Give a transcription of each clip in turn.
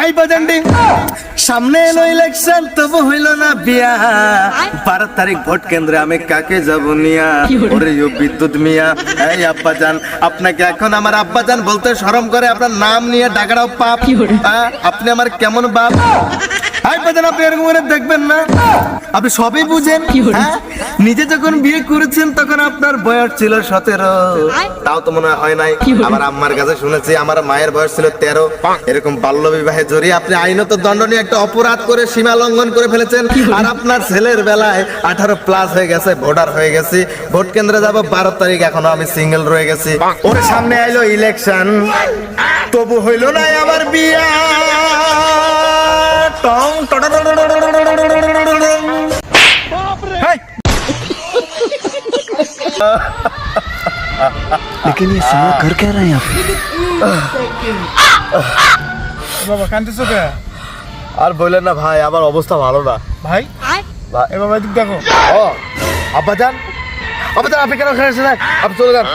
I বাজান্ডি সামনে এলো election তবু হইল না বিয়া 12 তারিখ ভোট কেন্দ্রে আমি কাকে যাব নিয়া ওরে ইউ বিদ্যুৎ মিয়া এই আব্বাজান আপনাকে এখন আমার আব্বাজান বলতে শরম করে আপনার নাম নিয়ে ডাকাটাও পাপ আপনি আমার কেমন বাপ আই বাজান আপনি এরকম করে দেখবেন না আপনি সবই বুঝেন নিজে যখন বিয়ে করেছেন তখন আপনার বয়স ছিল 17 তাও তো মনে হয় নাই আমার আম্মার কাছে শুনেছি আমার মায়ের বয়স ছিল 13 এরকম বাল্য বিবাহে জড়িয়ে আপনি আইনত দণ্ডনীয় একটা অপরাধ করে সীমা লঙ্ঘন করে ফেলেছেন আর আপনার ছেলের বেলায় 18 প্লাস হয়ে গেছে ভোটার হয়ে গেছি ভোট কেন্দ্রে যাব 12 তারিখ এখনো আমি সিঙ্গেল রয়ে গেছি ওর সামনে আইলো ইলেকশন তবু হইল না আবার বিয়া টং लेकिन ये साला कर क्या रहा है यहाँ पे? বাবা কাঁদতেছো কে? আর বললেন না ভাই আমার অবস্থা ভালো না ভাই এ বাবা দিক দেখো। ও আব্বাজান আপনি কেন খেয়েছেন আপনি চলে যান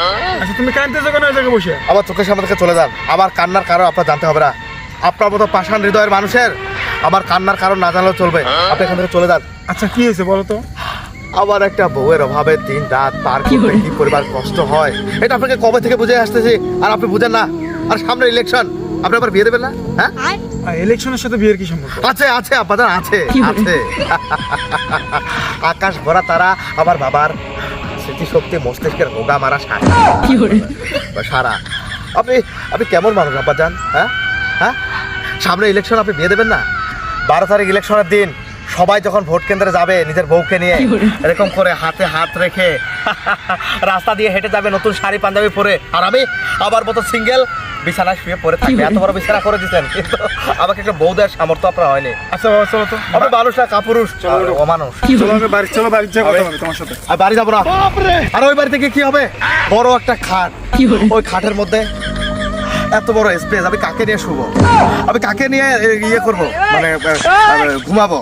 আচ্ছা তুমি কাঁদতেছো কেন এই জায়গায় বসে? আমার চোখের সামনে থেকে চলে যান আমার কান্নার কারণ আপনার জানতে হবে না আপনার মতো পাষাণ হৃদয়ের মানুষের আমার কান্নার কারণ না জানলেও চলবে আপনি এখান থেকে চলে যান আচ্ছা কি হয়েছে বলো তো? আমার একটা বউয়ের অভাবে দিন রাত পার করতে কি পরিবার কষ্ট হয় এটা আপনাকে কবে থেকে বুঝে আসতেছি আর আপনি বুঝেন না আর সামনে ইলেকশন আপনি আবার বিয়ে দেবেন না হ্যাঁ ইলেকশনের সাথে বিয়ের কি সম্পর্ক? আছে আপাতত আছে আকাশ ভরা তারা আমার বাবার স্মৃতিশক্তি মস্তিষ্কের রোগা মারা সারা আপনি কেমন মানুষ আব্বাজান হ্যাঁ সামনে ইলেকশন আপনি বিয়ে দেবেন না 12 তারিখ ইলেকশনের দিন সবাই যখন ভোট কেন্দ্রে যাবে নিজের বউকে নিয়ে এরকম করে হাতে হাত রেখে রাস্তা দিয়ে হেঁটে যাবে নতুন শাড়ি পাঞ্জাবি পরে আর আমি আবার মতো সিঙ্গেল বিছানায় শুয়ে পড়ে থাকবে এত বড় বিছানা করে দিচ্ছেন কিন্তু আমাকে একটা বউ দেওয়ার সামর্থ্য আপনার হয়নি আচ্ছা বাবা চলো তো আমি মানুষ না কাপুরুষ অমানুষ চলো বাড়ি যাই কথা বলি তোমার সাথে। আর বাড়ি যাবো না আর ওই বাড়ি থেকে কি হবে বড় একটা খাট ওই খাটের মধ্যে এত বড় স্পেস আমি কাকে নিয়ে শুবো আমি কাকে নিয়ে ইয়ে করবো মানে ঘুমাবো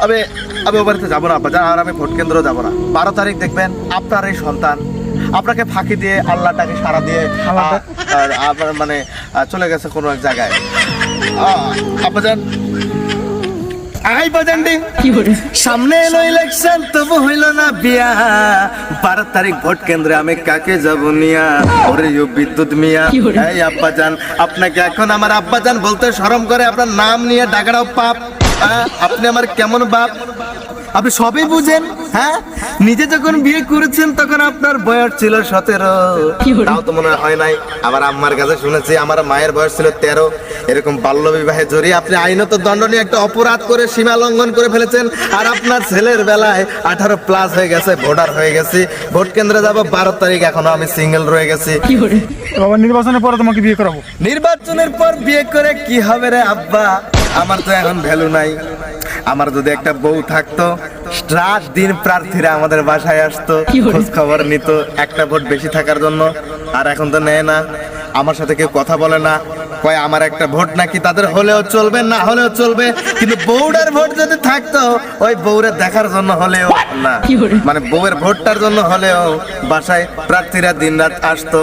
আমি ওই বাড়িতে যাবো না আর আমি ভোট কেন্দ্র যাবো না 12 তারিখ দেখবেন আপনার এই সন্তান আপনাকে ফাঁকি দিয়ে আল্লাহটাকে সারা দিয়ে আপনার মানে চলে গেছে কোনো এক জায়গায় আব্বাজান আই বাজান্ডি সামনে এলো ইলেকশন তবু হইল না বিয়া 12 তারিখ ভোট কেন্দ্রে আমি কাকে যাব নিয়া ওরে ইউ বিদ্যুৎ মিয়া এই আব্বাজান আপনাকে এখন আমার আব্বাজান বলতে শরম করে আপনার নাম নিয়ে ডাকাটাও পাপ আপনি আমার কেমন বাপ আপনি সবই বুঝেন নিজে যখন বিয়ে করেছেন তখন আপনার বয়স ছিল 17 তাও তো মনে হয় নাই আমার আম্মার কাছে শুনেছি আমার মায়ের বয়স ছিল 13 এরকম বাল্য বিবাহে জড়িয়ে আপনি আইনত দণ্ডনীয় একটা অপরাধ করে সীমা লঙ্ঘন করে ফেলেছেন আর আপনার ছেলের বেলায় 18 প্লাস হয়ে গেছে ভোটার হয়ে গেছি ভোট কেন্দ্রে যাব 12 তারিখ এখনো আমি সিঙ্গেল রয়ে গেছি বাবা নির্বাচনের পরে তোমাকে বিয়ে করাবো। নির্বাচনের পর বিয়ে করে কি হবে রে আব্বা আমার তো এখন ভ্যালু নাই আমার যদি একটা বউ থাকতো রাত দিন প্রার্থীরা আমাদের বাসায় আসতো খোঁজ খবর নিত একটা ভোট বেশি থাকার জন্য আর এখন তো নেয় না আমার সাথে কেউ কথা বলে না কয় আমার একটা ভোট নাকি তাদের হলেও চলবে না হলেও চলবে কিন্তু বউটার ভোট যদি থাকতো ওই বউরে দেখার জন্য হলেও না মানে বউয়ের ভোটটার জন্য হলেও বাসায় প্রার্থীরা দিন রাত আসতো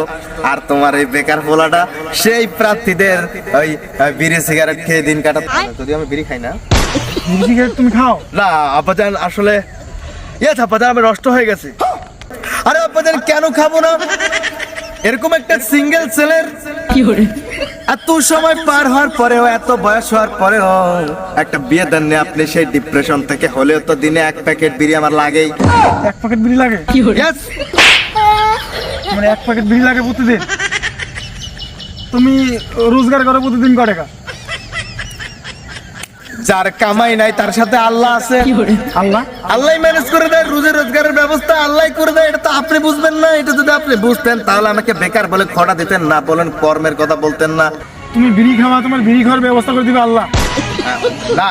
আর তোমার এই বেকার পোলাটা সেই প্রার্থীদের ওই বিড়ি সিগারেট খেয়ে দিন কাটাতো যদি আমি বিড়ি খাই না তুমি খাও না আব্বাজান আসলে আব্বাজান আমি নষ্ট হয়ে গেছি আরে আব্বাজান কেন খাবো না এরকম একটা সিঙ্গেল ছেলের এত সময় পার হওয়ার পরেও এত বয়স হওয়ার পরেও একটা বিয়ে দেননি আপনি সেই ডিপ্রেশন থেকে হলেও তো দিনে 1 প্যাকেট বিড়ি আমার লাগেই 1 প্যাকেট বিড়ি লাগে মানে 1 প্যাকেট বিড়ি লাগে প্রতিদিন তুমি রোজগার করো প্রতিদিন কত টাকা যার কামাই নাই তার সাথে আল্লাহ আছে আল্লাহ ম্যানেজ করে দেয় রোজের রোজগারের ব্যবস্থা আল্লাহ করে দেয় এটা তো আপনি বুঝবেন না এটা যদি আপনি বুঝতেন তাহলে আমাকে বেকার বলে খড়া দিতেন না বলেন কর্মের কথা বলতেন না তুমি বিড়ি খাওয়া তোমার বিড়ি খাওয়ার ব্যবস্থা করে দিবে আল্লাহ না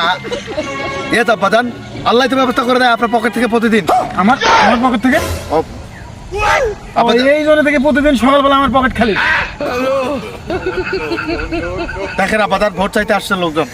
তো বাজান আল্লাহ তো ব্যবস্থা করে দেয় আপনার পকেট থেকে প্রতিদিন আমার পকেট থেকে এই জন্য থেকে প্রতিদিন সকালবেলা আমার পকেট খালি দেখেন আপাতত ভোট চাইতে আসছে লোকজন